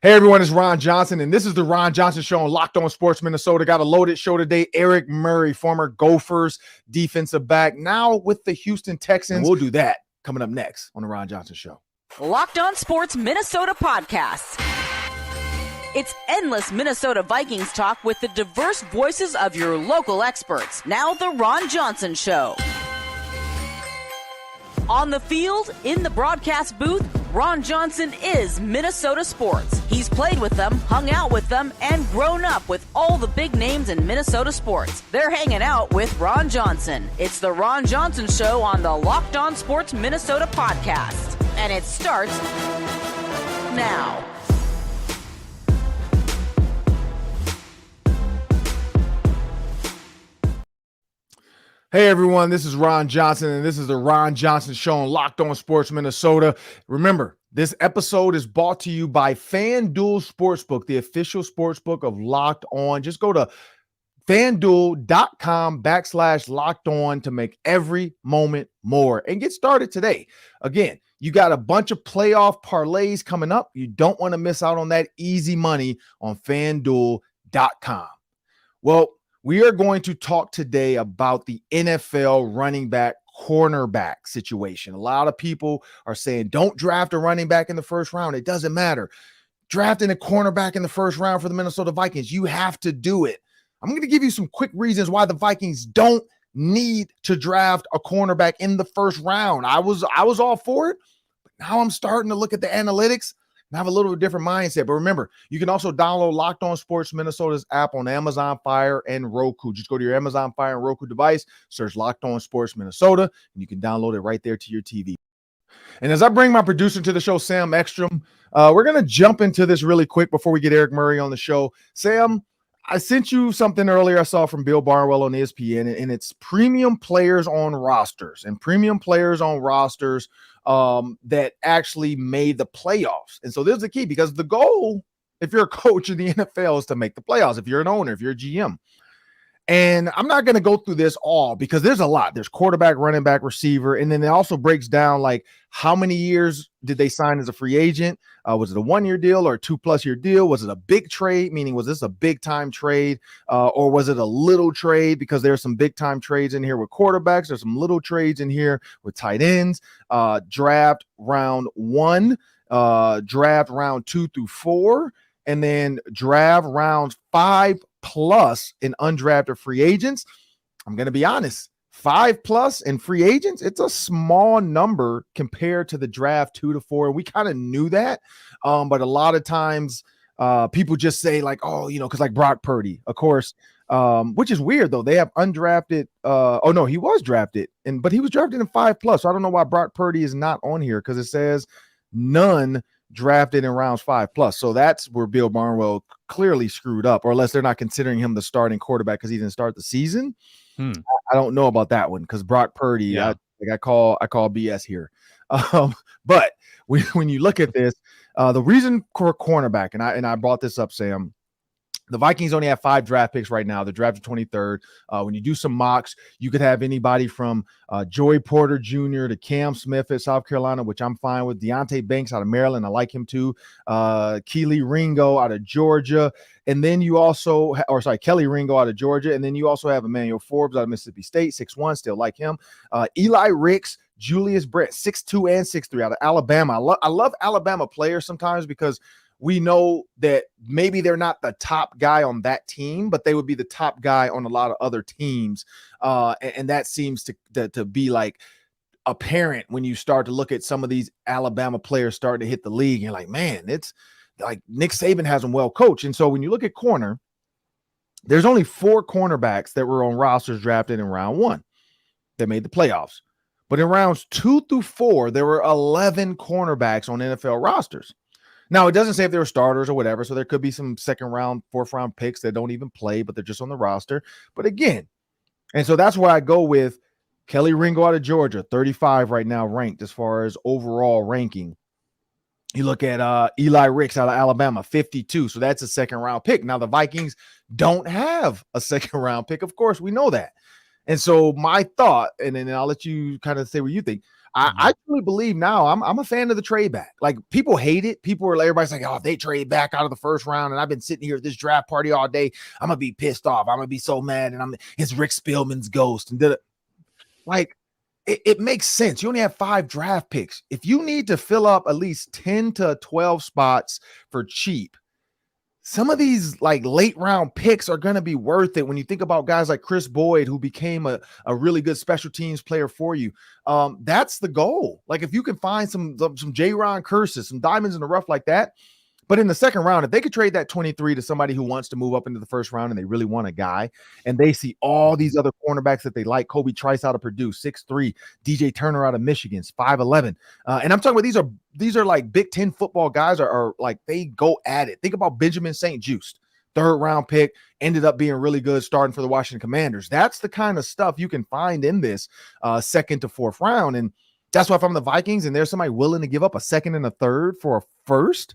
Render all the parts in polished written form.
Hey everyone, it's Ron Johnson, and this is the Ron Johnson Show on Locked On Sports Minnesota. Got a loaded show today. Eric Murray, former Gophers defensive back, now with the Houston Texans. And we'll do that coming up next on the Ron Johnson Show. Locked On Sports Minnesota podcasts. It's endless Minnesota Vikings talk with the diverse voices of your local experts. Now the Ron Johnson Show. On the field, in the broadcast booth, Ron Johnson is Minnesota sports. He's played with them, hung out with them, and grown up with all the big names in Minnesota sports. They're hanging out with Ron Johnson. It's the Ron Johnson Show on the Locked On Sports Minnesota podcast. And it starts now. Hey everyone, this is Ron Johnson, and this is the Ron Johnson Show on Locked On Sports Minnesota. Remember, this episode is brought to you by FanDuel Sportsbook, the official sportsbook of Locked On. Just go to FanDuel.com/Locked On to make every moment more and get started today. Again, you got a bunch of playoff parlays coming up. You don't want to miss out on that easy money on FanDuel.com. Well, we are going to talk today about the NFL running back cornerback situation. A lot of people are saying, don't draft a running back in the first round. It doesn't matter. Drafting a cornerback in the first round for the Minnesota Vikings, you have to do it. I'm going to give you some quick reasons why the Vikings don't need to draft a cornerback in the first round. I was all for it, but now I'm starting to look at the analytics and have a little different mindset. But remember, you can also download Locked On Sports Minnesota's app on Amazon Fire and Roku. Just go to your Amazon Fire and Roku device, search Locked On Sports Minnesota, and you can download it right there to your TV. And as I bring my producer to the show, Sam Ekstrom, we're going to jump into this really quick before we get Eric Murray on the show. Sam, I sent you something earlier I saw from Bill Barnwell on ESPN, and it's premium players on rosters that actually made the playoffs. And so this is the key, because the goal, if you're a coach in the NFL, is to make the playoffs. If you're an owner, if you're a GM. And I'm not going to go through this all because there's a lot. There's quarterback, running back, receiver. And then it also breaks down like how many years did they sign as a free agent? Was it a 1-year deal or a 2+ year deal? Was it a big trade? Meaning, was this a big time trade? Or was it a little trade? Because there's some big time trades in here with quarterbacks. There's some little trades in here with tight ends. Draft round 1, draft round 2 through 4, and then draft rounds 5+ in undrafted free agents. I'm going to be honest, 5+ in free agents, it's a small number compared to the draft 2 to 4. And we kind of knew that. But a lot of times people just say like, oh, because like Brock Purdy, of course, which is weird though. They have undrafted. Oh no, he was drafted, but he was drafted in 5+. So I don't know why Brock Purdy is not on here, because it says none drafted in rounds 5+. So that's where Bill Barnwell clearly screwed up, or unless they're not considering him the starting quarterback because he didn't start the season. I don't know about that one, because Brock Purdy, I call BS here. But when you look at this, the reason for cornerback, and I brought this up, Sam, the Vikings only have 5 draft picks right now. They're drafted 23rd. When you do some mocks, you could have anybody from Joey Porter Jr. to Cam Smith at South Carolina, which I'm fine with. Deonte Banks out of Maryland, I like him too. Kelee Ringo out of Georgia. And then you also, Kelly Ringo out of Georgia. And then you also have Emmanuel Forbes out of Mississippi State, 6'1", still like him. Eli Ricks, Julius Brent, 6'2" and 6'3" out of Alabama. I love Alabama players sometimes because we know that maybe they're not the top guy on that team, but they would be the top guy on a lot of other teams. And that seems to be like apparent when you start to look at some of these Alabama players starting to hit the league. And you're like, man, it's like Nick Saban has them well coached. And so when you look at corner, there's only 4 cornerbacks that were on rosters drafted in round 1 that made the playoffs. But in rounds 2 through 4, there were 11 cornerbacks on NFL rosters. Now, it doesn't say if they were starters or whatever, so there could be some 2nd round, 4th round picks that don't even play, but they're just on the roster. But again, and so that's where I go with Kelly Ringo out of Georgia, 35 right now ranked as far as overall ranking. You look at Eli Ricks out of Alabama, 52, so that's a 2nd round pick. Now, the Vikings don't have a 2nd round pick. Of course, we know that. And so my thought, and then I'll let you kind of say what you think, I truly believe now I'm a fan of the trade back. Like people hate it. Everybody's like, oh, if they trade back out of the first round, and I've been sitting here at this draft party all day, I'm gonna be pissed off. I'm gonna be so mad, and it's Rick Spielman's ghost. And like it makes sense. You only have 5 draft picks. If you need to fill up at least 10 to 12 spots for cheap, some of these like late round picks are going to be worth it when you think about guys like Chris Boyd, who became a really good special teams player for you. That's the goal. Like if you can find some J-Ron Curses, some diamonds in the rough like that. But in the second round, if they could trade that 23 to somebody who wants to move up into the first round and they really want a guy, and they see all these other cornerbacks that they like, Kobe Trice out of Purdue, 6'3", DJ Turner out of Michigan, 5'11". And I'm talking about these are like Big Ten football guys are like they go at it. Think about Benjamin St-Juste, 3rd round pick, ended up being really good starting for the Washington Commanders. That's the kind of stuff you can find in this 2nd to 4th round. And that's why if I'm the Vikings and there's somebody willing to give up a 2nd and a 3rd for a 1st,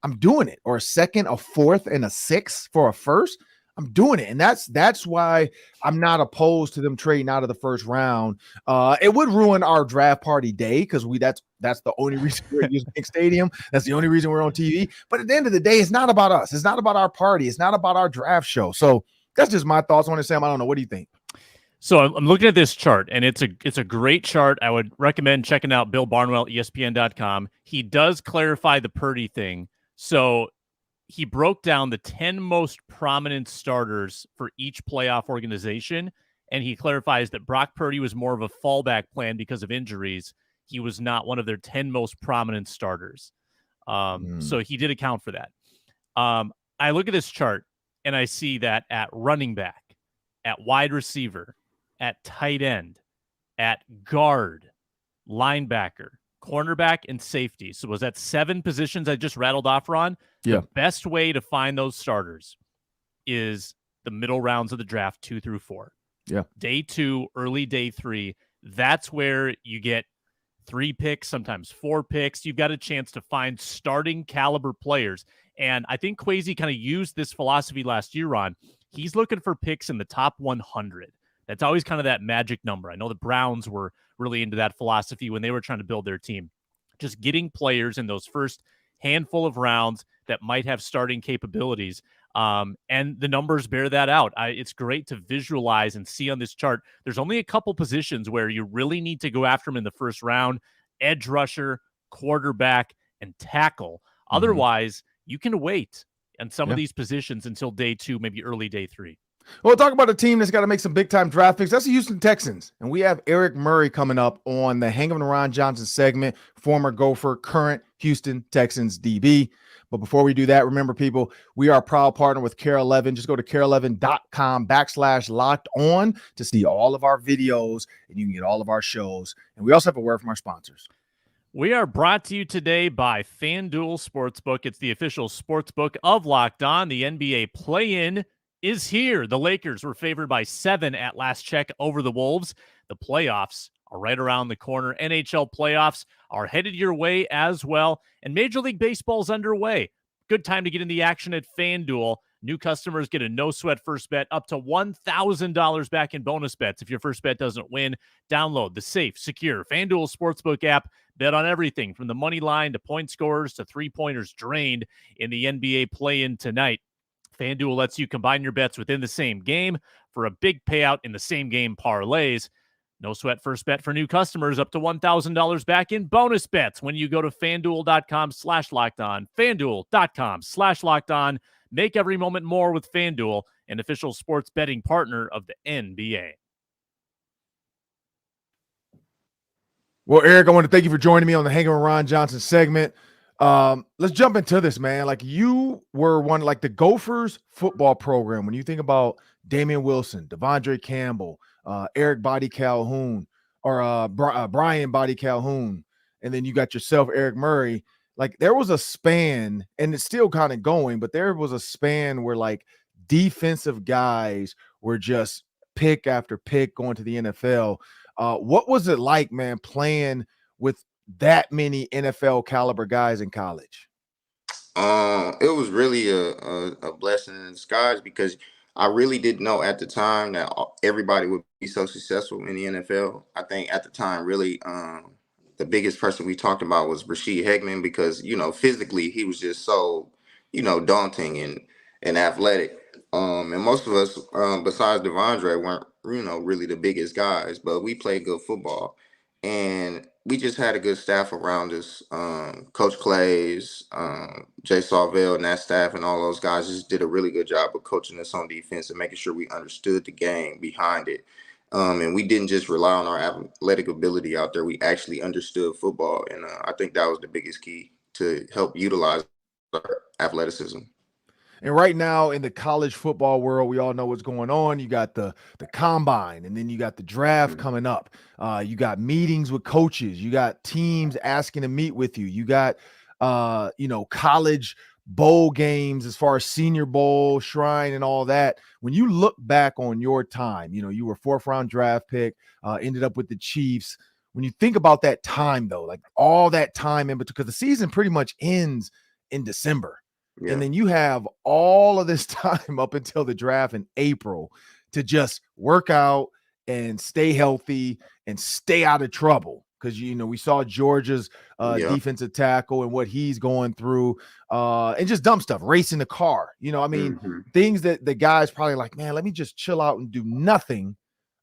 I'm doing it. Or a 2nd, a 4th, and a 6th for a 1st. I'm doing it. And that's why I'm not opposed to them trading out of the first round. It would ruin our draft party day because that's the only reason we're at Bank Stadium. That's the only reason we're on TV. But at the end of the day, it's not about us. It's not about our party. It's not about our draft show. So that's just my thoughts on it, Sam. I don't know. What do you think? So I'm looking at this chart, and it's a great chart. I would recommend checking out Bill Barnwell, ESPN.com. He does clarify the Purdy thing. So he broke down the 10 most prominent starters for each playoff organization, and he clarifies that Brock Purdy was more of a fallback plan because of injuries. He was not one of their 10 most prominent starters. So he did account for that. I look at this chart, and I see that at running back, at wide receiver, at tight end, at guard, linebacker, cornerback, and safety. So was that 7 positions I just rattled off, Ron? Yeah. The best way to find those starters is the middle rounds of the draft, 2 through 4. Yeah. Day 2, early day 3. That's where you get 3 picks, sometimes 4 picks. You've got a chance to find starting caliber players. And I think Kwesi kind of used this philosophy last year, Ron. He's looking for picks in the top 100. That's always kind of that magic number. I know the Browns were really into that philosophy when they were trying to build their team. Just getting players in those first handful of rounds that might have starting capabilities. And the numbers bear that out. It's great to visualize and see on this chart. There's only a couple positions where you really need to go after them in the first round: edge rusher, quarterback, and tackle. Otherwise, you can wait on some of these positions until day 2, maybe early day 3. Well, talk about a team that's got to make some big-time draft picks. That's the Houston Texans. And we have Eric Murray coming up on the Hang 'em to Ron Johnson segment, former Gopher, current Houston Texans DB. But before we do that, remember, people, we are a proud partner with Care 11. Just go to care11.com/locked-on to see all of our videos, and you can get all of our shows. And we also have a word from our sponsors. We are brought to you today by FanDuel Sportsbook. It's the official sportsbook of Locked On. The NBA play-in is here. The Lakers were favored by 7 at last check over the Wolves. The playoffs are right around the corner. NHL playoffs are headed your way as well. And Major League Baseball is underway. Good time to get in the action at FanDuel. New customers get a no-sweat first bet up to $1,000 back in bonus bets if your first bet doesn't win. Download the safe, secure FanDuel Sportsbook app. Bet on everything from the money line to point scorers to three-pointers drained in the NBA play-in tonight. FanDuel lets you combine your bets within the same game for a big payout in the same game parlays. No sweat first bet for new customers up to $1,000 back in bonus bets when you go to FanDuel.com/lockedon. FanDuel.com/lockedon. Make every moment more with FanDuel, an official sports betting partner of the NBA. Well, Eric, I want to thank you for joining me on the Hang 'em with Ron Johnson segment. Let's jump into this, man. Like, you were one, like the Gophers football program. When you think about Damian Wilson, Devondre Campbell, Eric Body Calhoun, or Brian Body Calhoun, and then you got yourself, Eric Murray. Like, there was a span, and it's still kind of going, but there was a span where like defensive guys were just pick after pick going to the NFL. What was it like, man, playing with that many NFL caliber guys in college? It was really a blessing in disguise because I really didn't know at the time that everybody would be so successful in the NFL. I think at the time, really, the biggest person we talked about was Rashid Hickman because, physically he was just so, daunting and athletic. And most of us, besides Devondre, weren't, really the biggest guys, but we played good football. And we just had a good staff around us. Coach Clays, Jay Sawville, and that staff and all those guys just did a really good job of coaching us on defense and making sure we understood the game behind it. And we didn't just rely on our athletic ability out there. We actually understood football. And I think that was the biggest key to help utilize our athleticism. And right now in the college football world, we all know what's going on. You got the combine, and then you got the draft coming up. You got meetings with coaches. You got teams asking to meet with you. You got, college bowl games as far as Senior Bowl, Shrine, and all that. When you look back on your time, you were 4th round draft pick, ended up with the Chiefs. When you think about that time, though, like all that time in between, because the season pretty much ends in December. Yeah. And then you have all of this time up until the draft in April to just work out and stay healthy and stay out of trouble. Because, we saw Georgia's defensive tackle and what he's going through and just dumb stuff, racing the car. Things that the guy's probably like, man, let me just chill out and do nothing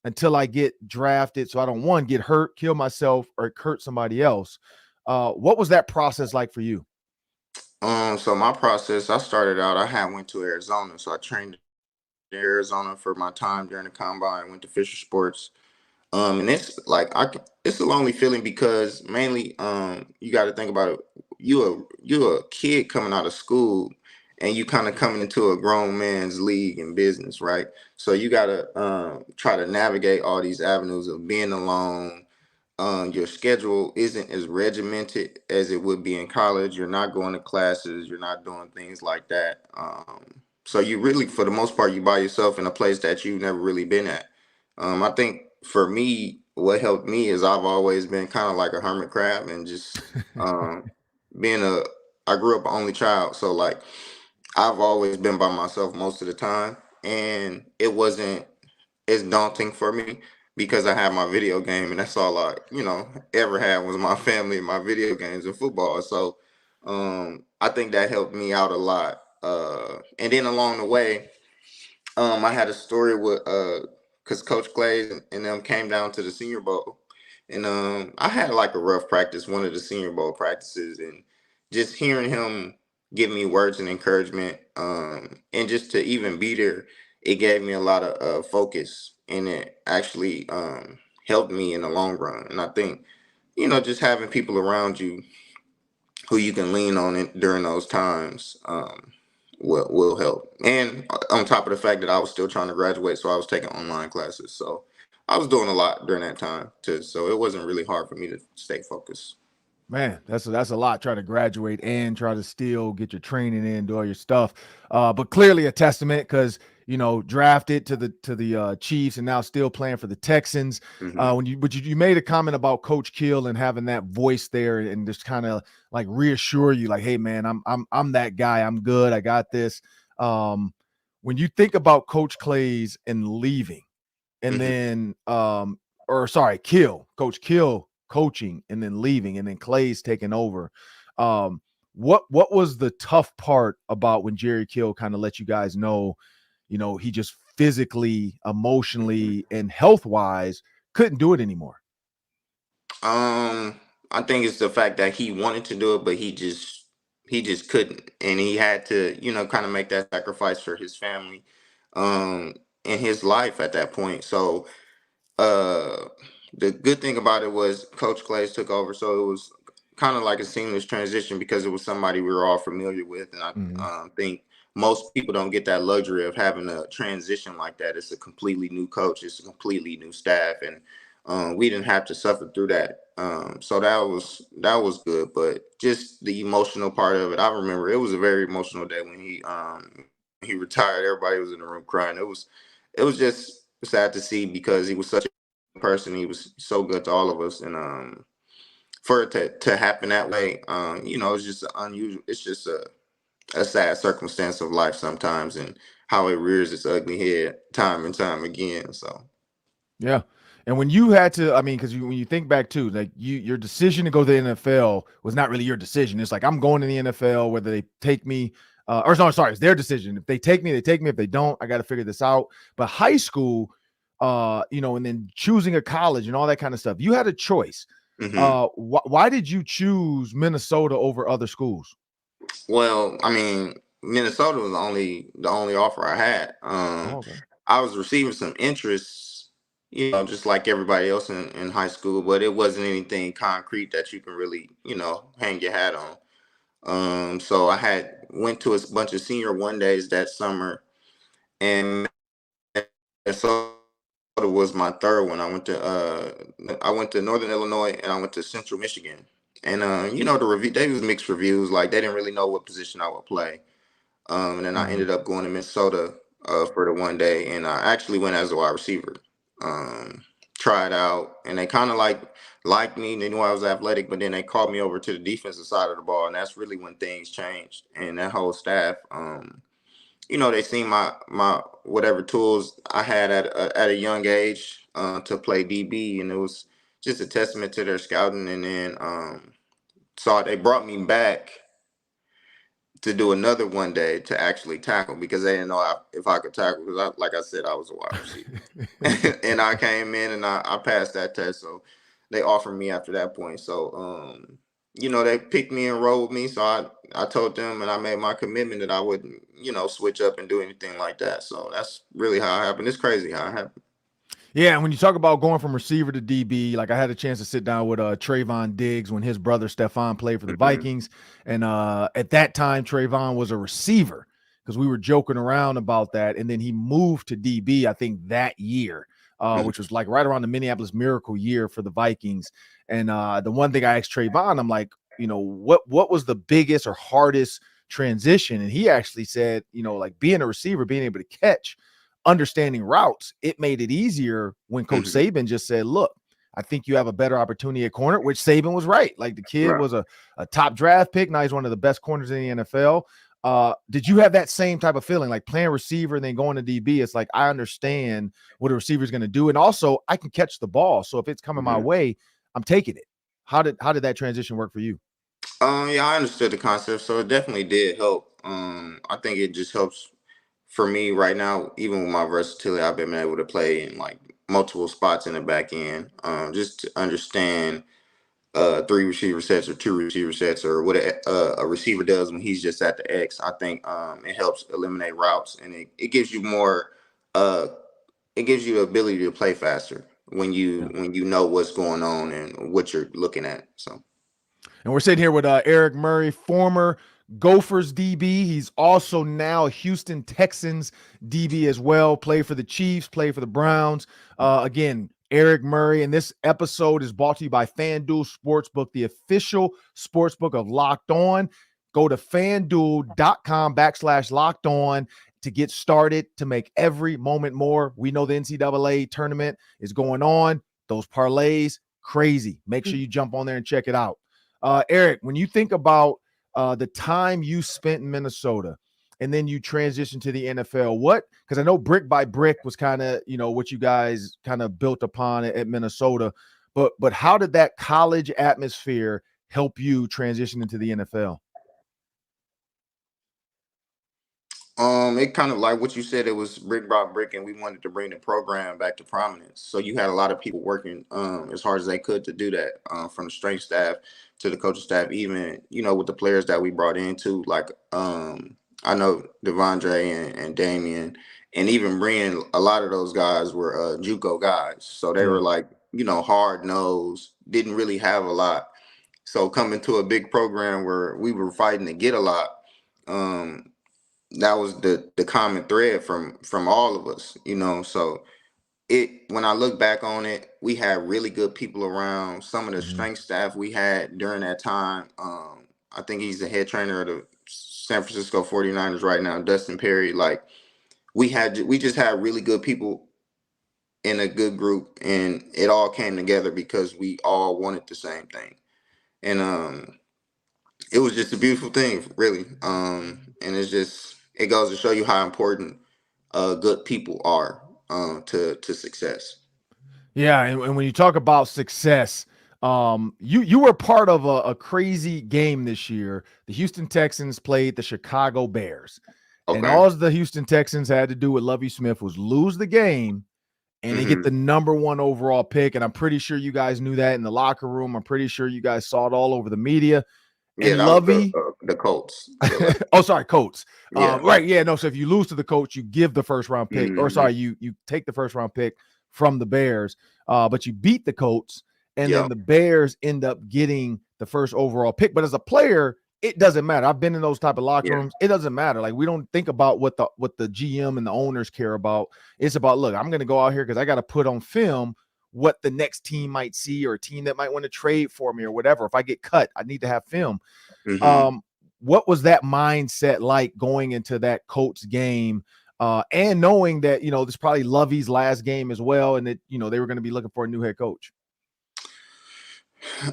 until I get drafted. So I don't, one, get hurt, kill myself, or hurt somebody else. What was that process like for you? So my process, I started out, I went to Arizona. So I trained in Arizona for my time during the combine, went to Fisher Sports. And it's like, it's a lonely feeling because mainly, you got to think about it. You're a kid coming out of school and you kind of coming into a grown man's league in business, right? So you got to try to navigate all these avenues of being alone. Your schedule isn't as regimented as it would be in college. You're not going to classes. You're not doing things like that. So you really, for the most part, you by yourself in a place that you've never really been at. I think for me, what helped me is I've always been kind of like a hermit crab and just I grew up an only child. So like I've always been by myself most of the time. And it wasn't as daunting for me because I had my video game and that's all I, ever had was my family and my video games and football. So I think that helped me out a lot. And then along the way, I had a story with because Coach Clay and them came down to the Senior Bowl, and I had like a rough practice, one of the Senior Bowl practices, and just hearing him give me words and encouragement, and just to even be there, it gave me a lot of focus, and it actually helped me in the long run. And I think, just having people around you who you can lean on it during those times will help. And on top of the fact that I was still trying to graduate, so I was taking online classes. So I was doing a lot during that time too. So it wasn't really hard for me to stay focused. Man, that's a lot, trying to graduate and try to still get your training in, do all your stuff. But clearly a testament because, drafted to the Chiefs and now still playing for the Texans. Mm-hmm. When you made a comment about Coach Kill and having that voice there and just kind of like reassure you, like, hey man, I'm that guy. I'm good. I got this. When you think about Coach Clays and leaving, and then Coach Kill coaching and then leaving, and then Clay's taking over. What was the tough part about when Jerry Kill kind of let you guys know, he just physically, emotionally, and health-wise couldn't do it anymore? I think it's the fact that he wanted to do it, but he just couldn't, and he had to, kind of make that sacrifice for his family, and his life at that point. So, the good thing about it was Coach Clays took over, so it was kind of like a seamless transition because it was somebody we were all familiar with, and I think most people don't get that luxury of having a transition like that. It's a completely new coach, it's a completely new staff, and we didn't have to suffer through that. So that was good, but just the emotional part of it, I remember it was a very emotional day when he retired. Everybody was in the room crying. It was just sad to see because he was such a person. He was so good to all of us, and for it to happen that way, it's just unusual. It's just a sad circumstance of life sometimes, and how it rears its ugly head time and time again. So yeah, And when you had to, I mean, because when you think back too, like your decision to go to the NFL was not really your decision. It's like I'm going to the NFL, whether they take me, or no, sorry, it's their decision. If they take me, they take me. If they don't, I got to figure this out. But high school, and then choosing a college and all that kind of stuff, you had a choice. Mm-hmm. Why did you choose Minnesota over other schools? Well, I mean, Minnesota was the only offer I had. Oh, okay. I was receiving some interest, just like everybody else in high school, but it wasn't anything concrete that you can really, hang your hat on. So I had went to a bunch of senior one days that summer, and Minnesota was my third one. I went to Northern Illinois and I went to Central Michigan. And the review they was mixed reviews. Like they didn't really know what position I would play. And then I Mhm. ended up going to Minnesota for the one day, and I actually went as a wide receiver. Tried out, and they kind of liked me. They knew I was athletic, but then they called me over to the defensive side of the ball, and that's really when things changed. And that whole staff, they seen my whatever tools I had at a young age to play DB, and it was just a testament to their scouting. And then so they brought me back to do another one day to actually tackle because they didn't know if I could tackle because, like I said, I was a wide receiver. And I came in and I passed that test. So they offered me after that point. So, they picked me and rolled me. So I told them and I made my commitment that I wouldn't, switch up and do anything like that. So that's really how it happened. It's crazy how it happened. Yeah, when you talk about going from receiver to DB, like I had a chance to sit down with Trayvon Diggs when his brother Stephon played for the Mm-hmm. Vikings. And at that time, Trayvon was a receiver because we were joking around about that. And then he moved to DB, I think, that year, which was like right around the Minneapolis Miracle year for the Vikings. And the one thing I asked Trayvon, I'm like, what was the biggest or hardest transition? And he actually said, like being a receiver, being able to catch, understanding routes, it made it easier when Coach Mm-hmm. Saban just said, look, I think you have a better opportunity at corner, which Saban was right. Like the kid Right. was a top draft pick. Now he's one of the best corners in the NFL. Did you have that same type of feeling, like playing receiver and then going to DB? It's like, I understand what a receiver is going to do. And also I can catch the ball. So if it's coming my Mm-hmm. way, I'm taking it. How did that transition work for you? Yeah, I understood the concept, so it definitely did help. I think it just helps for me right now, even with my versatility. I've been able to play in like multiple spots in the back end, just to understand three receiver sets or two receiver sets or what a receiver does when he's just at the X. I think it helps eliminate routes, and it gives you more. Uh, it gives you the ability to play faster when Yeah. you know what's going on and what you're looking at. So. And we're sitting here with Eric Murray, former Gophers DB. He's also now a Houston Texans DB as well. Played for the Chiefs, played for the Browns. Again, Eric Murray. And this episode is brought to you by FanDuel Sportsbook, the official sportsbook of Locked On. Go to fanduel.com/locked on to get started, to make every moment more. We know the NCAA tournament is going on. Those parlays, crazy. Make sure you jump on there and check it out. Eric, when you think about the time you spent in Minnesota and then you transitioned to the NFL, because I know brick by brick was kind of, what you guys kind of built upon at Minnesota, but how did that college atmosphere help you transition into the NFL? It kind of like what you said. It was brick by brick, and we wanted to bring the program back to prominence. So you had a lot of people working as hard as they could to do that, from the strength staff to the coaching staff, even with the players that we brought into. Like I know Devondre and Damian, and even Brian. A lot of those guys were JUCO guys, so they Yeah. were like hard nosed, didn't really have a lot. So coming to a big program where we were fighting to get a lot. That was the common thread from all of us, so when I look back on it, we had really good people around. Some of the Mhm. strength staff we had during that time, I think he's the head trainer of the San Francisco 49ers right now, Dustin Perry. Like we just had really good people in a good group, and it all came together because we all wanted the same thing. And it was just a beautiful thing, really. And it goes to show you how important good people are to success. Yeah, and when you talk about success, you were part of a crazy game this year. The Houston Texans played the Chicago Bears, and Okay. all the Houston Texans had to do with Lovie Smith was lose the game, and they get the number 1 overall pick. And I'm pretty sure you guys knew that in the locker room. I'm pretty sure you guys saw it all over the media. Yeah, And that was Lovie, the Colts. Yeah, oh, sorry, Colts. yeah. Right, yeah, no. So if you lose to the Colts, you give the first round pick, or Mm-hmm. sorry, you take the first round pick from the Bears, but you beat the Colts, and then Yep. the Bears end up getting the first overall pick. But as a player, it doesn't matter. I've been in those type of locker Yeah. rooms. It doesn't matter. Like, we don't think about what the GM and the owners care about. It's about, look, I'm going to go out here because I got to put on film what the next team might see, or a team that might want to trade for me or whatever. If I get cut, I need to have film. Mm-hmm. What was that mindset like going into that Colts game, and knowing that, this is probably Lovey's last game as well, and that, they were going to be looking for a new head coach?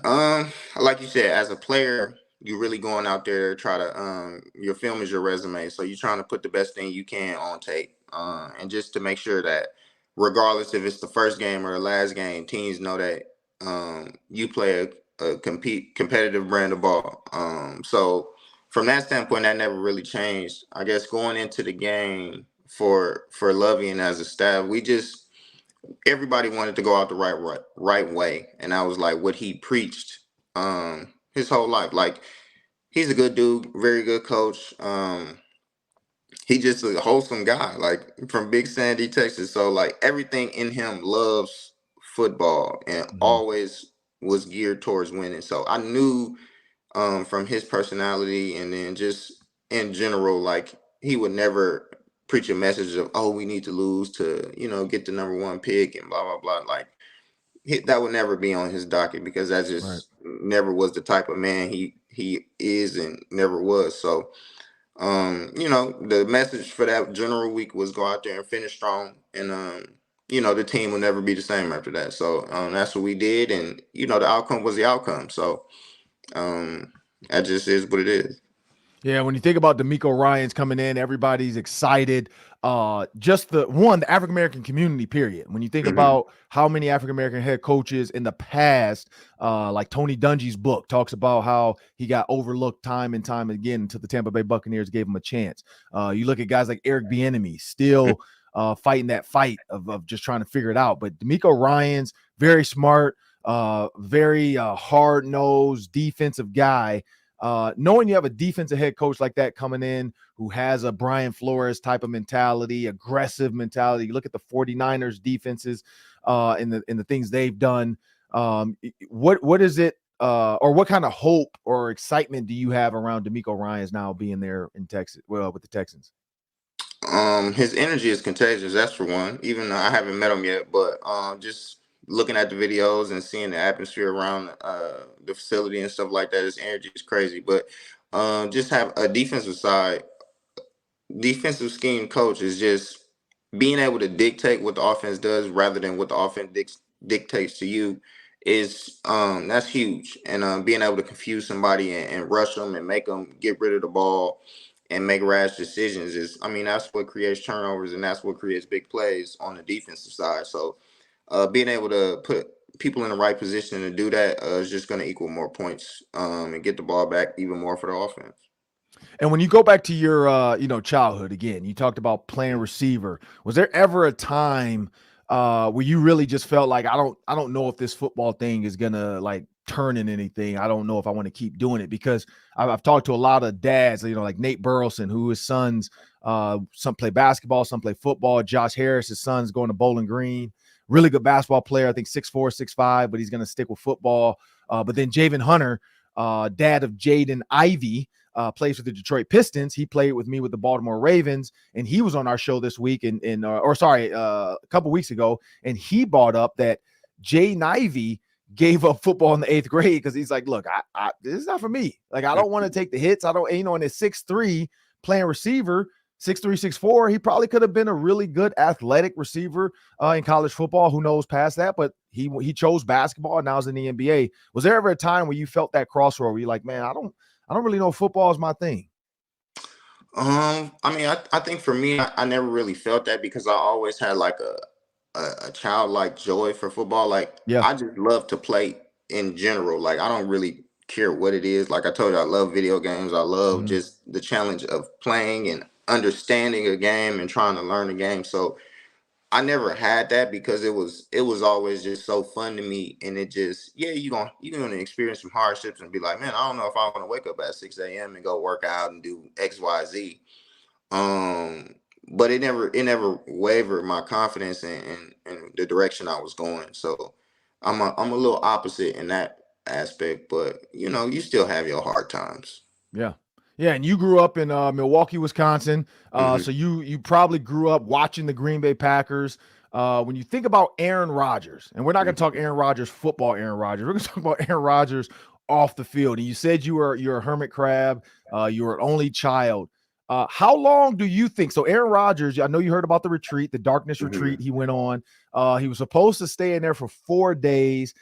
Like you said, as a player, you're really going out there to try to your film is your resume. So you're trying to put the best thing you can on tape. And just to make sure that regardless if it's the first game or the last game, teams know that you play a competitive brand of ball. So from that standpoint, that never really changed. I guess going into the game for Lovey and as a staff, everybody wanted to go out the right way, and that was like what he preached his whole life. Like, he's a good dude, very good coach. He just a wholesome guy, like from Big Sandy, Texas. So like everything in him loves football and Mhm. always was geared towards winning. So I knew from his personality and then just in general, like he would never preach a message of, oh, we need to lose to, get the number 1 pick and blah, blah, blah. Like that would never be on his docket because that Right. just never was the type of man he is and never was. So, the message for that general week was go out there and finish strong. And, the team will never be the same after that. So that's what we did. And, the outcome was the outcome. So, that just is what it is. Yeah, when you think about DeMeco Ryans coming in, everybody's excited. Just the African American community, period. When you think Hmm. about how many African American head coaches in the past, like Tony Dungy's book talks about how he got overlooked time and time again until the Tampa Bay Buccaneers gave him a chance. You look at guys like Eric Bieniemy still fighting that fight of just trying to figure it out. But DeMeco Ryans, very smart, very hard-nosed defensive guy. Knowing you have a defensive head coach like that coming in who has a Brian Flores type of mentality, aggressive mentality. You look at the 49ers defenses in the things they've done. What is it, or what kind of hope or excitement do you have around DeMeco Ryans now being there in Texas, well, with the Texans? His energy is contagious. That's for one. Even though I haven't met him yet, but just looking at the videos and seeing the atmosphere around the facility and stuff like that, his energy is crazy. But just have a defensive scheme coach is just being able to dictate what the offense does rather than what the offense dictates to you is that's huge. And being able to confuse somebody and rush them and make them get rid of the ball and make rash decisions is, I mean, that's what creates turnovers and that's what creates big plays on the defensive side. So being able to put people in the right position to do that is just going to equal more points and get the ball back even more for the offense. And when you go back to your childhood again, you talked about playing receiver. Was there ever a time where you really just felt like I don't know if this football thing is gonna like turn in anything? I don't know if I want to keep doing it, because I've talked to a lot of dads, like Nate Burleson, who his sons some play basketball, some play football. Josh Harris, his son's going to Bowling Green. Really good basketball player, I think 6'4", 6'5", but he's going to stick with football. But then Javen Hunter, dad of Jaden Ivey, plays for the Detroit Pistons. He played with me with the Baltimore Ravens, and he was on our show this week, a couple weeks ago, and he brought up that Jaden Ivey gave up football in the 8th grade because he's like, look, I this is not for me. Like, I don't want to take the hits. I don't, and at 6'3", playing receiver, 6'3", 6'4", he probably could have been a really good athletic receiver in college football. Who knows past that? But he chose basketball, and now he's in the NBA. Was there ever a time where you felt that crossroad where you're like, man, I don't really know if football is my thing? I mean, I think for me, I never really felt that because I always had like a childlike joy for football. Like Yeah. I just love to play in general. Like I don't really care what it is. Like I told you, I love video games. I love Mhm. just the challenge of playing and understanding a game and trying to learn a game. So I never had that because it was always just so fun to me. And it just, yeah, you're gonna experience some hardships and be like, man, I don't know if I want to wake up at 6 a.m. and go work out and do XYZ. Um, but it never wavered my confidence in the direction I was going. So I'm a little opposite in that aspect, but you still have your hard times. Yeah. Yeah, and you grew up in Milwaukee, Wisconsin. Hmm. So you probably grew up watching the Green Bay Packers. When you think about Aaron Rodgers, and we're not going to talk Aaron Rodgers football, Aaron Rodgers. We're going to talk about Aaron Rodgers off the field. And you said you're a hermit crab. You were an only child. How long do you think? So Aaron Rodgers, I know you heard about the retreat, the darkness Hmm. retreat he went on. He was supposed to stay in there for 4 days.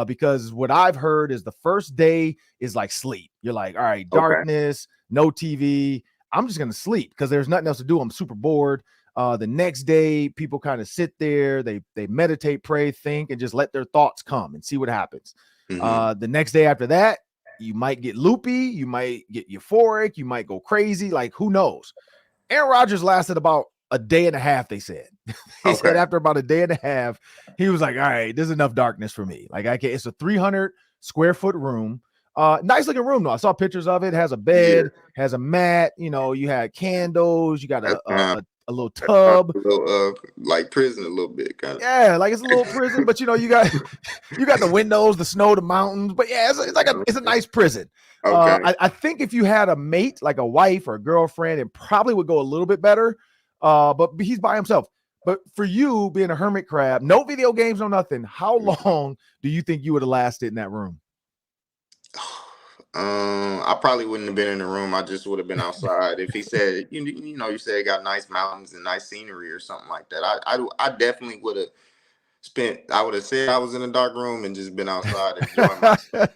Because what I've heard is the first day is like sleep. You're like, all right, Okay. darkness, no TV. I'm just gonna sleep because there's nothing else to do. I'm super bored. The next day, people kind of sit there, they meditate, pray, think, and just let their thoughts come and see what happens. Hmm. The next day after that, you might get loopy, you might get euphoric, you might go crazy. Like, who knows? Aaron Rodgers lasted about a day and a half, they said. They said Okay. after about a day and a half, he was like, all right, there's enough darkness for me. Like, I can't, it's a 300 square foot room. Nice looking room, though. I saw pictures of it. Has a Yeah. bed, has a mat, you had candles, you got That sounds a little that sounds tub. a little like prison a little bit kind of. Yeah, like it's a little prison, but you got you got the windows, the snow, the mountains. But yeah, it's like it's a nice prison. Okay. I think if you had a mate, like a wife or a girlfriend, it probably would go a little bit better. But he's by himself. But for you being a hermit crab, no video games, no nothing, how long do you think you would have lasted in that room? I probably wouldn't have been in the room. I just would have been outside. If he said, you said it got nice mountains and nice scenery or something like that, I definitely would have spent. I would have said I was in a dark room and just been outside enjoying myself.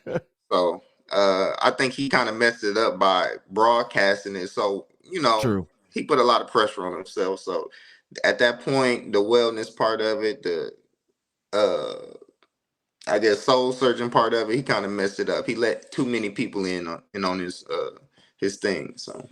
So I think he kind of messed it up by broadcasting it. So True. he put a lot of pressure on himself. So at that point, the wellness part of it, the I guess soul searching part of it, he kind of messed it up. He let too many people in on his thing. So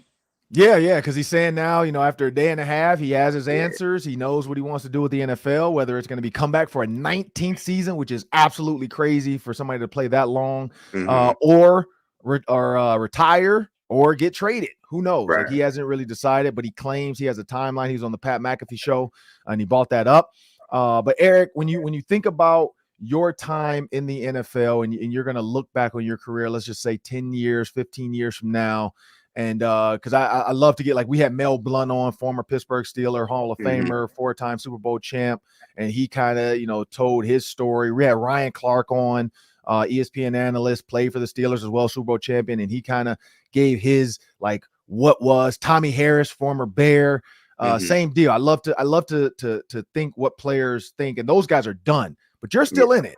Yeah, because he's saying now, after a day and a half, he has his answers. He knows what he wants to do with the NFL, whether it's going to be come back for a 19th season, which is absolutely crazy for somebody to play that long, hmm or retire or get traded. Who knows? Like, right. he hasn't really decided, but he claims he has a timeline. He was on the Pat McAfee show, and he bought that up. But Eric, when you think about your time in the NFL and you're going to look back on your career, let's just say 10 years, 15 years from now, and because I love to get, like, we had Mel Blount on, former Pittsburgh Steeler, Hall of hmm Famer, 4-time Super Bowl champ, and he kind of told his story. We had Ryan Clark on, ESPN analyst, played for the Steelers as well, Super Bowl champion, and he kind of gave his, like, what was Tommy Harris, former Bear. hmm Same deal. I love to think what players think, and those guys are done, but you're still in it.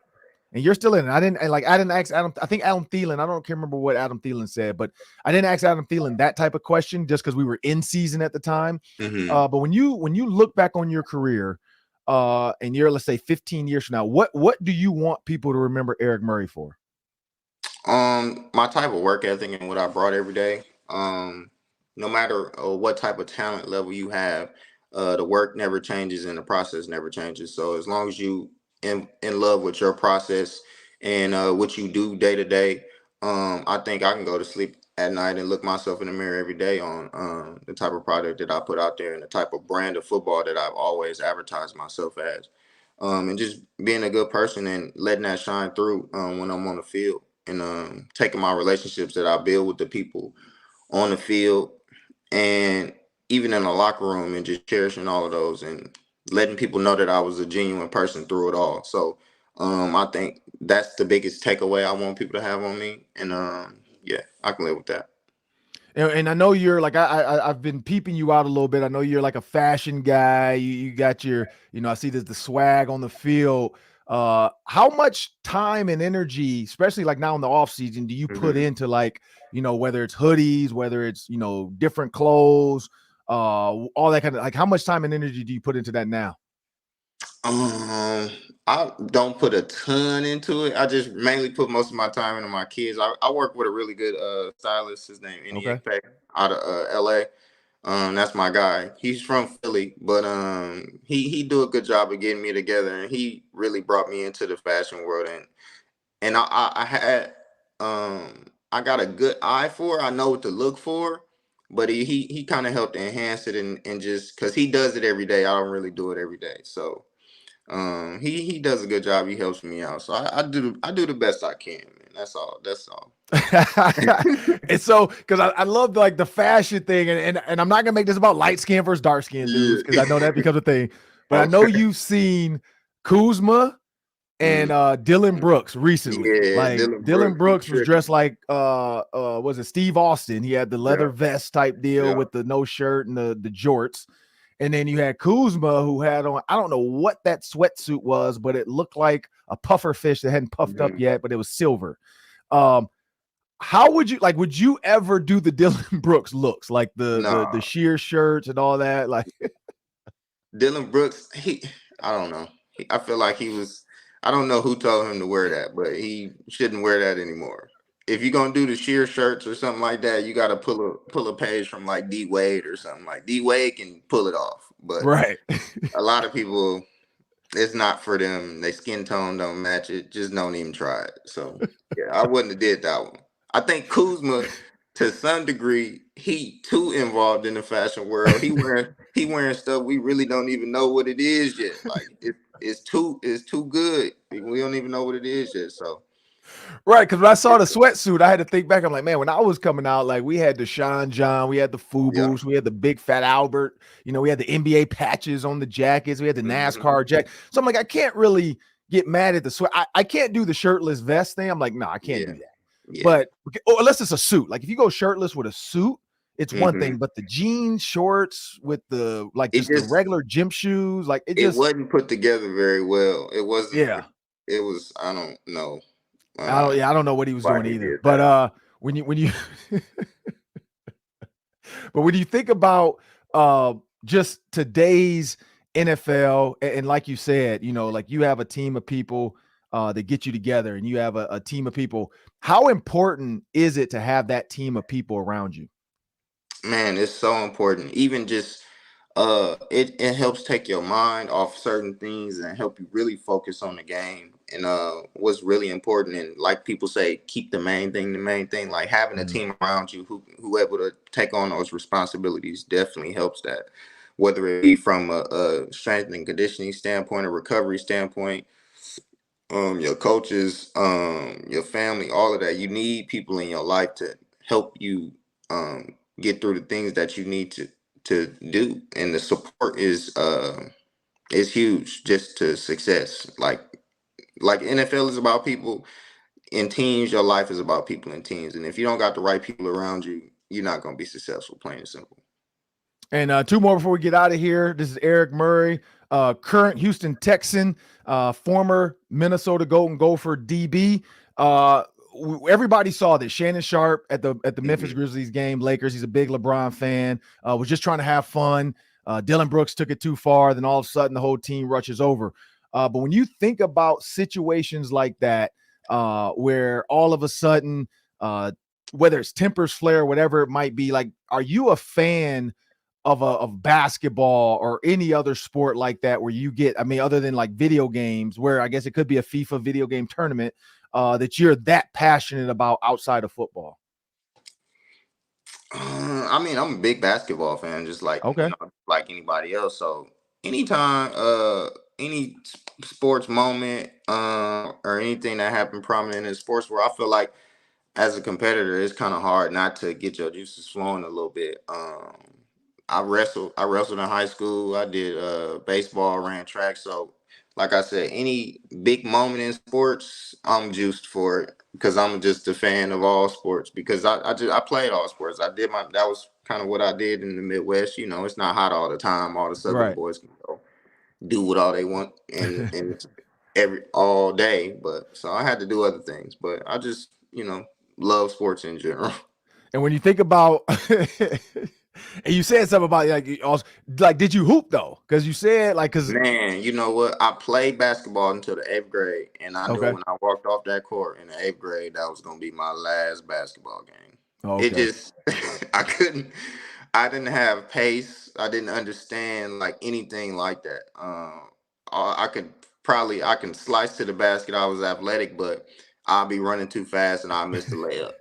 And you're still in it. I didn't ask Adam. I think Adam Thielen. I can't remember what Adam Thielen said, but I didn't ask Adam Thielen that type of question just because we were in season at the time. hmm But when you look back on your career, and you're, let's say, 15 years from now, what do you want people to remember Eric Murray for? My type of work ethic and what I brought every day. No matter what type of talent level you have, the work never changes and the process never changes. So as long as you in love with your process and what you do day to day, I think I can go to sleep at night and look myself in the mirror every day on the type of product that I put out there and the type of brand of football that I've always advertised myself as. And just being a good person and letting that shine through when I'm on the field and taking my relationships that I build with the people on the field and even in the locker room and just cherishing all of those and letting people know that I was a genuine person through it all. So I think that's the biggest takeaway I want people to have on me. And yeah, I can live with that. And I know you're like, I've been peeping you out a little bit. I know you're like a fashion guy. You got your, I see the swag on the field. How much time and energy, especially like now in the off season, do you put Mhm. into, like, whether it's hoodies, whether it's, different clothes, all that kind of, like, how much time and energy do you put into that now? I don't put a ton into it. I just mainly put most of my time into my kids. I work with a really good stylist. His name Okay. Eniek out of LA. That's my guy. He's from Philly, but he do a good job of getting me together, and he really brought me into the fashion world. And I had I got a good eye for it. I know what to look for, but he kind of helped enhance it and just because he does it every day. I don't really do it every day, so he does a good job. He helps me out, so I do the best I can, man. That's all. And so, because I love like the fashion thing, and I'm not gonna make this about light skin versus dark skin dudes because I know that becomes a thing. But I know Okay. you've seen Kuzma and Dylan Brooks recently. Yeah, Like Dylan Dylan Brooks, he Brooks was dressed tripping. like was it Steve Austin? He had the leather Yeah, vest type deal yeah. with the no shirt and the jorts. And then you had Kuzma who had on, I don't know what that sweatsuit was, but it looked like a puffer fish that hadn't puffed up Mhm. yet, but it was silver. Um, how would you like? Would you ever do the Dylan Brooks looks, like the Nah, sheer shirts and all that? Like, Dylan Brooks, I don't know. I feel like he was. I don't know who told him to wear that, but he shouldn't wear that anymore. If you're gonna do the sheer shirts or something like that, you got to pull a page from like D Wade or something. Like D Wade can pull it off, but right? a lot of people, it's not for them. Their skin tone don't match it. Just don't even try it. So yeah, I wouldn't have did that one. I think Kuzma, to some degree, he too involved in the fashion world. He wearing stuff we really don't even know what it is yet. Like it's too good. We don't even know what it is yet. So Right, because when I saw the sweatsuit, I had to think back. I'm like, man, when I was coming out, like we had the Sean John, we had the yeah. FUBUs, we had the Big Fat Albert, we had the NBA patches on the jackets, we had the Mhm. NASCAR jacket. So I'm like, I can't really get mad at the sweat. I can't do the shirtless vest thing. I'm like, no, I can't do Yeah. that. Yeah. But unless it's a suit, like if you go shirtless with a suit, it's one thing. Hmm. But the jeans, shorts with the like It just the just regular gym shoes, like it it just, wasn't put together very well. It wasn't. yeah. It was. I don't know. I don't know what he was Why doing he either. did But that. when you but when you think about just today's NFL, and like you said, like you have a team of people that get you together, and you have a team of people. How important is it to have that team of people around you? Man, it's so important. Even just it helps take your mind off certain things and help you really focus on the game. And what's really important, and like people say, keep the main thing. Like having a Mm. team around you who able to take on those responsibilities definitely helps that. Whether it be from a strength and conditioning standpoint, a recovery standpoint, your coaches, your family, all of that. You need people in your life to help you get through the things that you need to do, and the support is huge just to success. Like NFL is about people in teams. Your life is about people in teams, and if you don't got the right people around you, you're not gonna be successful. Plain and simple. And two more before we get out of here. This is Eric Murray, current Houston Texan, former Minnesota Golden Gopher DB. Everybody saw this. Shannon Sharp at the Memphis Hmm. Grizzlies game, Lakers. He's a big LeBron fan. Was just trying to have fun. Dylan Brooks took it too far. Then all of a sudden, the whole team rushes over. But when you think about situations like that, where all of a sudden, whether it's tempers flare, whatever it might be, like, are you a fan of basketball or any other sport like that where you get, I mean, other than like video games, where I guess it could be a FIFA video game tournament, that you're that passionate about outside of football? I mean, I'm a big basketball fan, just like Okay. like anybody else. So anytime, any sports moment, or anything that happened prominent in the sports world, I feel like as a competitor, it's kind of hard not to get your juices flowing a little bit. I wrestled in high school. I did baseball, ran track. So, like I said, any big moment in sports, I'm juiced for it because I'm just a fan of all sports. Because I played all sports. That was kind of what I did in the Midwest. It's not hot all the time. All the Southern Right. boys can go do what all they want and every all day. But so I had to do other things. But I just love sports in general. And when you think about And you said something about like you also, like did you hoop though? Because you said like because Man, you know what? I played basketball until the 8th grade, and I knew okay, when I walked off that court in the 8th grade, that was gonna be my last basketball game. It okay. just, I couldn't, I didn't have pace. I didn't understand like anything like that. I can slice to the basket. I was athletic, but I'll be running too fast and I miss the layup.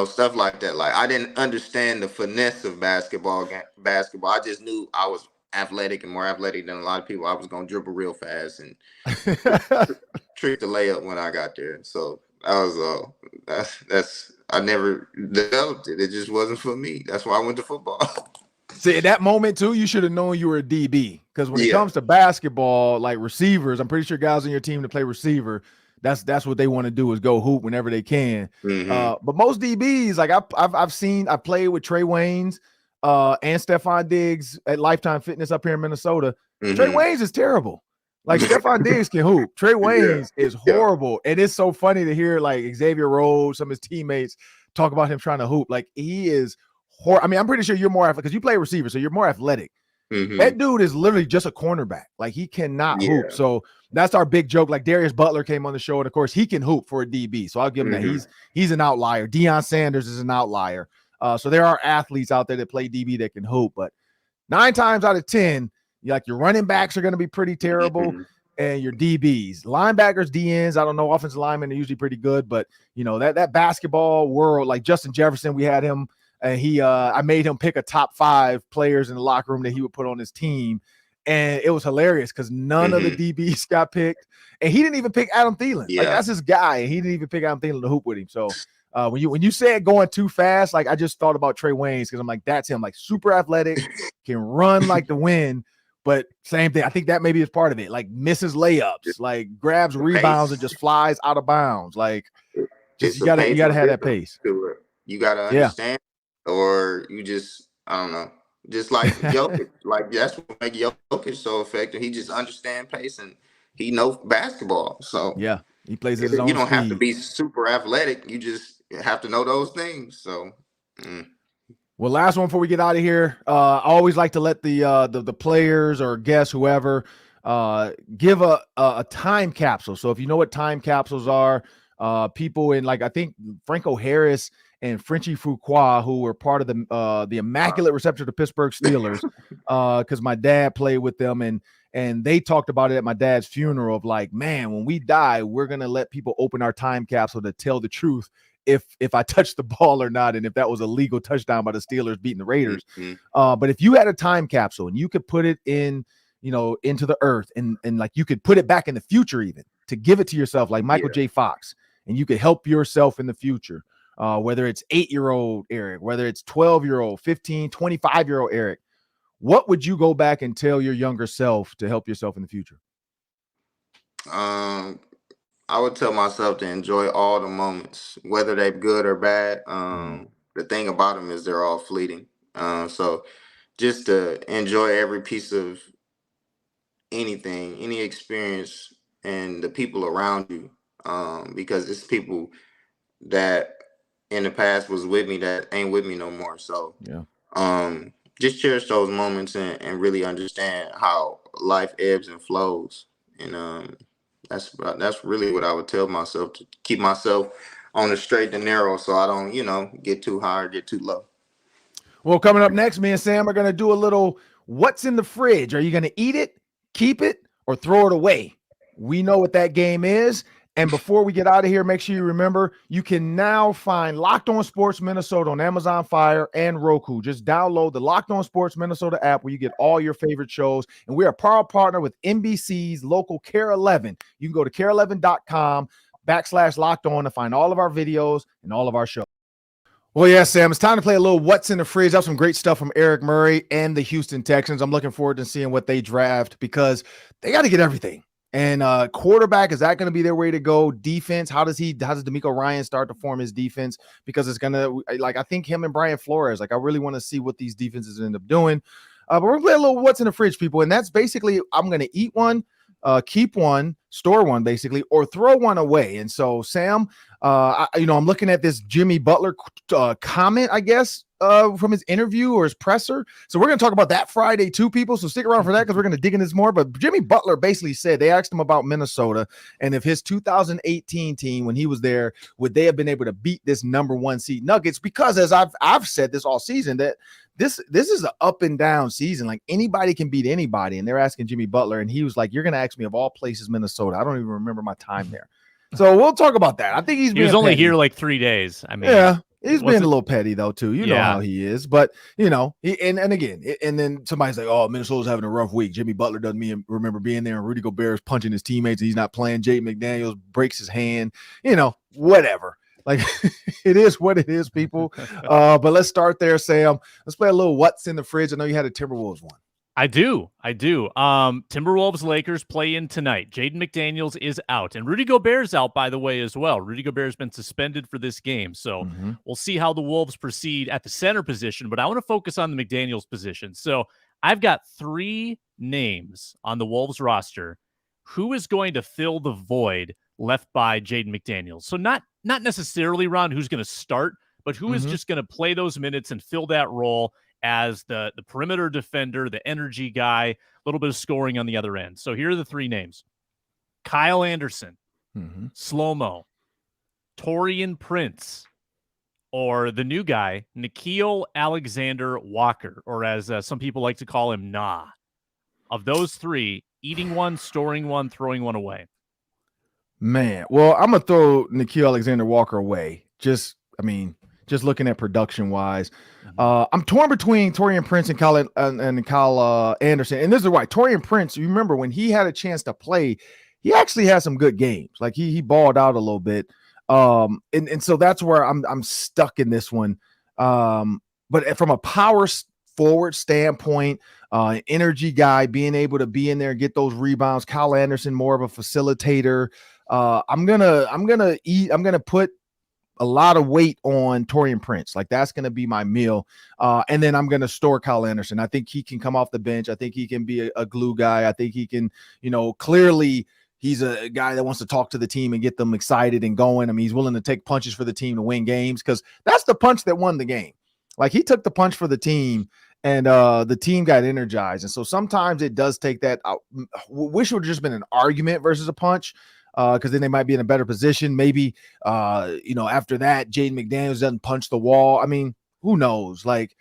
Stuff like that. Like I didn't understand the finesse of basketball. I just knew I was athletic and more athletic than a lot of people. I was gonna dribble real fast and trick the layup when I got there. So that was that's I never developed it. It just wasn't for me. That's why I went to football. See, at that moment too, you should have known you were a DB because when it Yeah. comes to basketball, like receivers, I'm pretty sure guys on your team to play receiver, that's what they want to do is go hoop whenever they can. Mm-hmm. But most DBs, like I played with Trey Waynes and Stephon Diggs at Lifetime Fitness up here in Minnesota. Trey Mm-hmm. Waynes is terrible. Like Stephon Diggs can hoop. Trey Waynes is horrible. And it's so funny to hear like Xavier Rhodes, some of his teammates talk about him trying to hoop. Like he is I mean, I'm pretty sure you're more athletic because you play receiver, so you're more athletic. Mm-hmm. That dude is literally just a cornerback. Like he cannot hoop. So that's our big joke. Like Darius Butler came on the show, and of course he can hoop for a DB. So I'll give him that. He's an outlier. Deion Sanders is an outlier. So there are athletes out there that play DB that can hoop, but 9 times out of 10, your running backs are going to be pretty terrible, and your DBs, linebackers, DNs. I don't know. Offensive linemen are usually pretty good, but that basketball world, like Justin Jefferson, we had him. And I made him pick a top 5 players in the locker room that he would put on his team. And it was hilarious because none of the DBs got picked. And he didn't even pick Adam Thielen. Yeah. Like, that's his guy. And he didn't even pick Adam Thielen to hoop with him. So when you said going too fast, like I just thought about Trey Waynes because I'm like, that's him. Like super athletic, can run like the wind. But same thing. I think that maybe is part of it. Like misses layups, like grabs rebounds and just flies out of bounds. Like just you gotta have that pace. You gotta understand. Or you just, I don't know, just like Jokic, like that's what makes Jokic so effective. He just understands pace and he knows basketball. So yeah, he plays at his own You don't speed. have to be super athletic. You just have to know those things. So, Well, last one before we get out of here. I always like to let the players or guests, whoever, give a time capsule. So if you know what time capsules are, people in I think Franco Harris and Frenchie Fuqua, who were part of the Immaculate Reception of the Pittsburgh Steelers, because my dad played with them, and they talked about it at my dad's funeral of like, man, when we die, we're gonna let people open our time capsule to tell the truth if I touched the ball or not, and if that was a legal touchdown by the Steelers beating the Raiders. But if you had a time capsule and you could put it in, into the earth, and like you could put it back in the future even to give it to yourself, like Michael J. Fox, and you could help yourself in the future. Whether it's 8-year-old Eric, whether it's 12-year-old, 15, 25-year-old Eric, what would you go back and tell your younger self to help yourself in the future? I would tell myself to enjoy all the moments, whether they're good or bad. The thing about them is they're all fleeting. So just to enjoy every piece of anything, any experience, and the people around you, because it's people that in the past was with me that ain't with me no more. So just cherish those moments and really understand how life ebbs and flows. And that's really what I would tell myself, to keep myself on the straight and narrow so I don't, get too high or get too low. Well, coming up next, me and Sam are going to do a little what's in the fridge. Are you going to eat it, keep it, or throw it away? We know what that game is. And before we get out of here, make sure you remember you can now find Locked On Sports Minnesota on Amazon Fire and Roku. Just download the Locked On Sports Minnesota app where you get all your favorite shows. And we are a proud partner with NBC's local Care 11. You can go to care11.com/Locked On to find all of our videos and all of our shows. Well, yeah, Sam, it's time to play a little What's in the Fridge. I have some great stuff from Eric Murray and the Houston Texans. I'm looking forward to seeing what they draft because they got to get everything. And quarterback, is that going to be their way to go? Defense, how does DeMeco Ryans start to form his defense? Because it's going to, I think him and Brian Flores, I really want to see what these defenses end up doing. But we're going to play a little What's in the Fridge, people. And that's basically, I'm going to eat one, keep one, store one, basically, or throw one away. And so, Sam, I'm looking at this Jimmy Butler comment, I guess, from his interview or his presser. So we're going to talk about that Friday too, people. So stick around for that because we're going to dig into this more. But Jimmy Butler basically said, they asked him about Minnesota and if his 2018 team, when he was there, would they have been able to beat this number 1 seed Nuggets? Because as I've said this all season, that this is an up and down season. Like anybody can beat anybody. And they're asking Jimmy Butler, and he was like, "You're going to ask me of all places, Minnesota. I don't even remember my time there." So we'll talk about that. I think he was only petty. here like 3 days. I mean, yeah, he's being a little petty though too. You know how he is. But you know, and again, and then somebody's like, "Oh, Minnesota's having a rough week. Jimmy Butler doesn't remember being there, and Rudy Gobert is punching his teammates, and he's not playing. Jaden McDaniels breaks his hand. You know, whatever." Like it is what it is, people. But let's start there, Sam. Let's play a little what's in the fridge. I know you had a Timberwolves one. I do. Timberwolves Lakers play in tonight. Jaden McDaniels is out, and Rudy Gobert's out, by the way, as well. Rudy Gobert's been suspended for this game, so we'll see how the Wolves proceed at the center position. But I want to focus on the McDaniels position. So I've got 3 names on the Wolves roster. Who is going to fill the void left by Jaden McDaniels? So not necessarily, Ron, who's going to start, but who is just going to play those minutes and fill that role as the perimeter defender, the energy guy, a little bit of scoring on the other end. So here are the 3 names: Kyle Anderson, Slow-Mo, Taurean Prince, or the new guy, Nickeil Alexander-Walker, or as some people like to call him, Nah. Of those 3, eating one, storing one, throwing one away. Man, well, I'm gonna throw Nickeil Alexander-Walker away. Just looking at production wise, I'm torn between Taurean Prince and Kyle Anderson. And this is why Taurean Prince, you remember when he had a chance to play, he actually had some good games. Like he balled out a little bit. And so that's where I'm stuck in this one. But from a power forward standpoint, energy guy, being able to be in there and get those rebounds, Kyle Anderson more of a facilitator. I'm gonna put a lot of weight on Taurean Prince. Like that's gonna be my meal. And then I'm gonna store Kyle Anderson. I think he can come off the bench. I think he can be a glue guy. I think he can, clearly he's a guy that wants to talk to the team and get them excited and going. I mean, he's willing to take punches for the team to win games, because that's the punch that won the game. Like he took the punch for the team, and the team got energized. And so sometimes it does take that. I wish it would have just been an argument versus a punch, because then they might be in a better position. Maybe, after that, Jaden McDaniels doesn't punch the wall. I mean, who knows? Like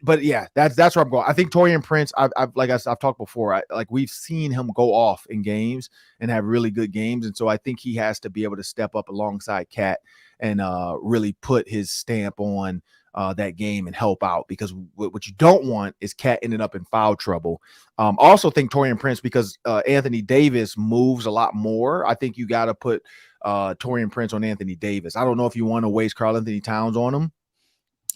but yeah, that's where I'm going. I think Taurean Prince, I've talked before, we've seen him go off in games and have really good games. And so I think he has to be able to step up alongside Cat and really put his stamp on that game and help out, because what you don't want is Cat ending up in foul trouble. Also think Taurean Prince, because Anthony Davis moves a lot more. I think you got to put Taurean Prince on Anthony Davis. I don't know if you want to waste Karl-Anthony Towns on him,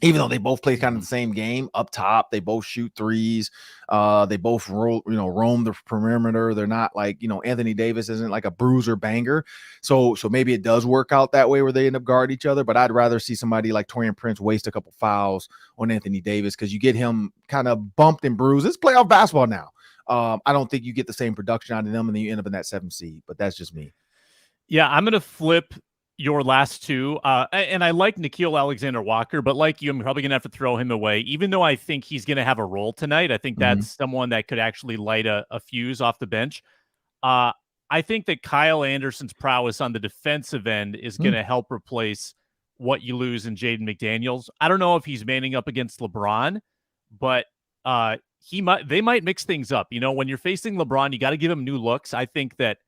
even though they both play kind of the same game up top. They both shoot threes. They both roam the perimeter. They're not like, Anthony Davis isn't like a bruiser banger. So maybe it does work out that way where they end up guard each other. But I'd rather see somebody like Taurean Prince waste a couple fouls on Anthony Davis, because you get him kind of bumped and bruised. It's playoff basketball now. I don't think you get the same production out of them, and then you end up in that 7th seed. But that's just me. Yeah, I'm going to flip your last 2. And I like Nickeil Alexander-Walker, but like you, I'm probably going to have to throw him away, even though I think he's going to have a role tonight. I think that's someone that could actually light a fuse off the bench. I think that Kyle Anderson's prowess on the defensive end is going to help replace what you lose in Jaden McDaniels. I don't know if he's manning up against LeBron, but they might mix things up. When you're facing LeBron, you got to give him new looks. I think that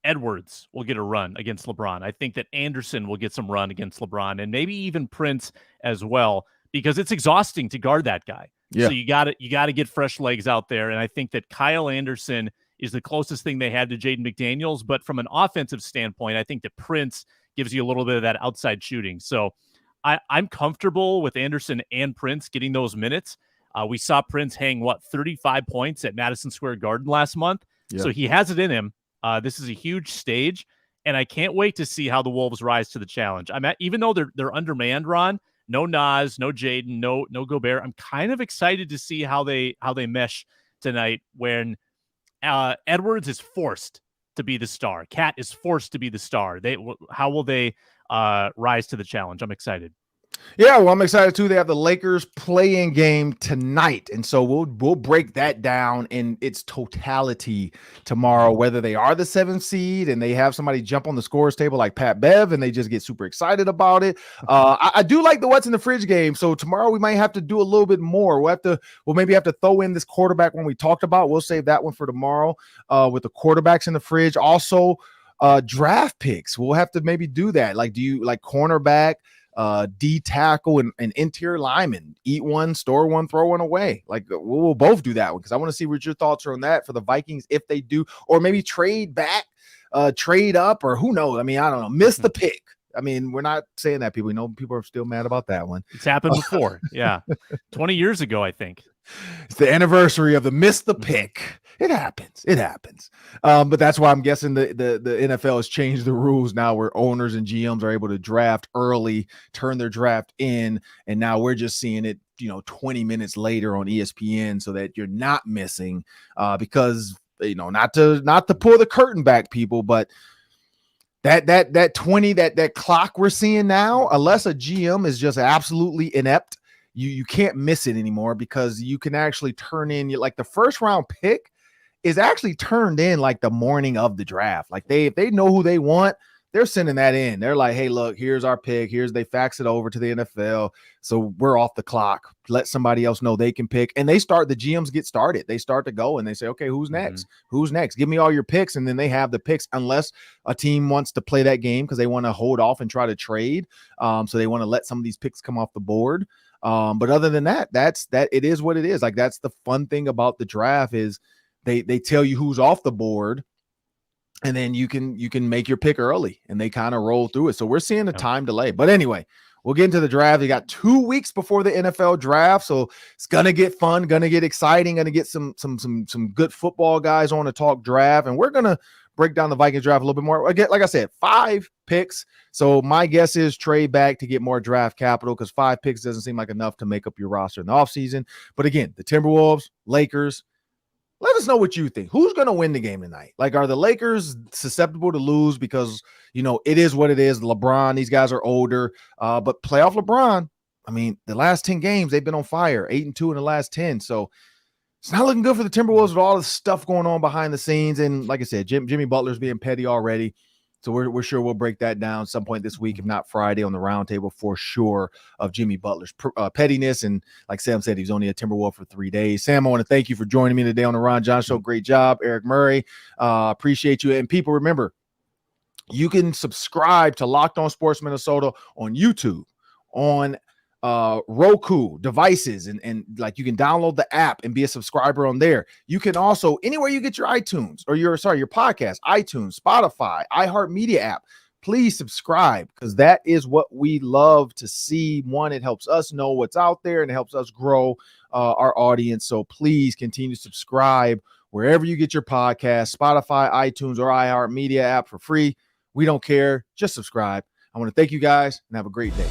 Edwards will get a run against LeBron. I think that Anderson will get some run against LeBron, and maybe even Prince as well, because it's exhausting to guard that guy. Yeah. So you got to get fresh legs out there. And I think that Kyle Anderson is the closest thing they had to Jaden McDaniels. But from an offensive standpoint, I think that Prince gives you a little bit of that outside shooting. So I'm comfortable with Anderson and Prince getting those minutes. We saw Prince hang 35 points at Madison Square Garden last month. Yeah. So he has it in him. This is a huge stage, and I can't wait to see how the Wolves rise to the challenge. Even though they're undermanned, Ron, no Nas, no Jaden, no Gobert. I'm kind of excited to see how they mesh tonight when Edwards is forced to be the star. Cat is forced to be the star. How will they rise to the challenge? I'm excited. Yeah, well, I'm excited too. They have the Lakers play-in game tonight, and so we'll break that down in its totality tomorrow. Whether they are the 7th seed and they have somebody jump on the scores table like Pat Bev, and they just get super excited about it. I do like the what's in the fridge game. So tomorrow we might have to do a little bit more. We'll maybe have to throw in this quarterback one we talked about. We'll save that one for tomorrow with the quarterbacks in the fridge. Also, draft picks. We'll have to maybe do that. Like, do you like cornerback? D tackle and interior lineman, eat one, store one, throw one away. Like we'll both do that one because I want to see what your thoughts are on that for the Vikings if they do, or maybe trade back, trade up, or who knows? I mean, I don't know. Miss the pick. I mean, we're not saying that people. We know people are still mad about that one. It's happened before. Yeah, 20 years ago, I think. It's the anniversary of the miss the pick. It happens. But that's why I'm guessing the NFL has changed the rules now where owners and GMs are able to draft early, turn their draft in, and now we're just seeing it, 20 minutes later on ESPN so that you're not missing because, not to pull the curtain back, people, but that 20, that clock we're seeing now, unless a GM is just absolutely inept, you can't miss it anymore because you can actually turn in like the first round pick is actually turned in like the morning of the draft. Like if they know who they want, they're sending that in. They're like, hey, look, here's our pick. They fax it over to the NFL. So we're off the clock. Let somebody else know they can pick. And the GMs get started. They start to go and they say, okay, who's next? Who's next? Give me all your picks. And then they have the picks unless a team wants to play that game because they want to hold off and try to trade. So they want to let some of these picks come off the board. But other than that, it is what it is. Like that's the fun thing about the draft is they tell you who's off the board, and then you can make your pick early, and they kind of roll through it. So we're seeing a time delay. But anyway, we'll get into the draft. You got 2 weeks before the NFL draft, so it's gonna get fun, gonna get exciting, gonna get some good football guys on to talk draft, and we're gonna break down the Vikings draft a little bit more. Again, like I said, 5 picks. So my guess is trade back to get more draft capital because 5 picks doesn't seem like enough to make up your roster in the offseason. But again, the Timberwolves, Lakers, let us know what you think. Who's going to win the game tonight? Like, are the Lakers susceptible to lose because, it is what it is. LeBron, these guys are older. But playoff LeBron, I mean, the last 10 games, they've been on fire, 8-2 in the last 10. So it's not looking good for the Timberwolves with all the stuff going on behind the scenes. And like I said, Jimmy Butler's being petty already. So we're sure we'll break that down some point this week, if not Friday on the roundtable for sure, of Jimmy Butler's pettiness. And like Sam said, he's only a Timberwolf for 3 days. Sam, I want to thank you for joining me today on the Ron John Show. Great job, Eric Murray. Appreciate you. And people, remember, you can subscribe to Locked On Sports Minnesota on YouTube, on Roku devices, and like you can download the app and be a subscriber on there. You can also anywhere you get your iTunes or your podcast, iTunes, Spotify, iHeartMedia app. Please subscribe because that is what we love to see. One, it helps us know what's out there and it helps us grow our audience. So please continue to subscribe wherever you get your podcast, Spotify, iTunes, or iHeartMedia app for free. We don't care. Just subscribe. I want to thank you guys and have a great day.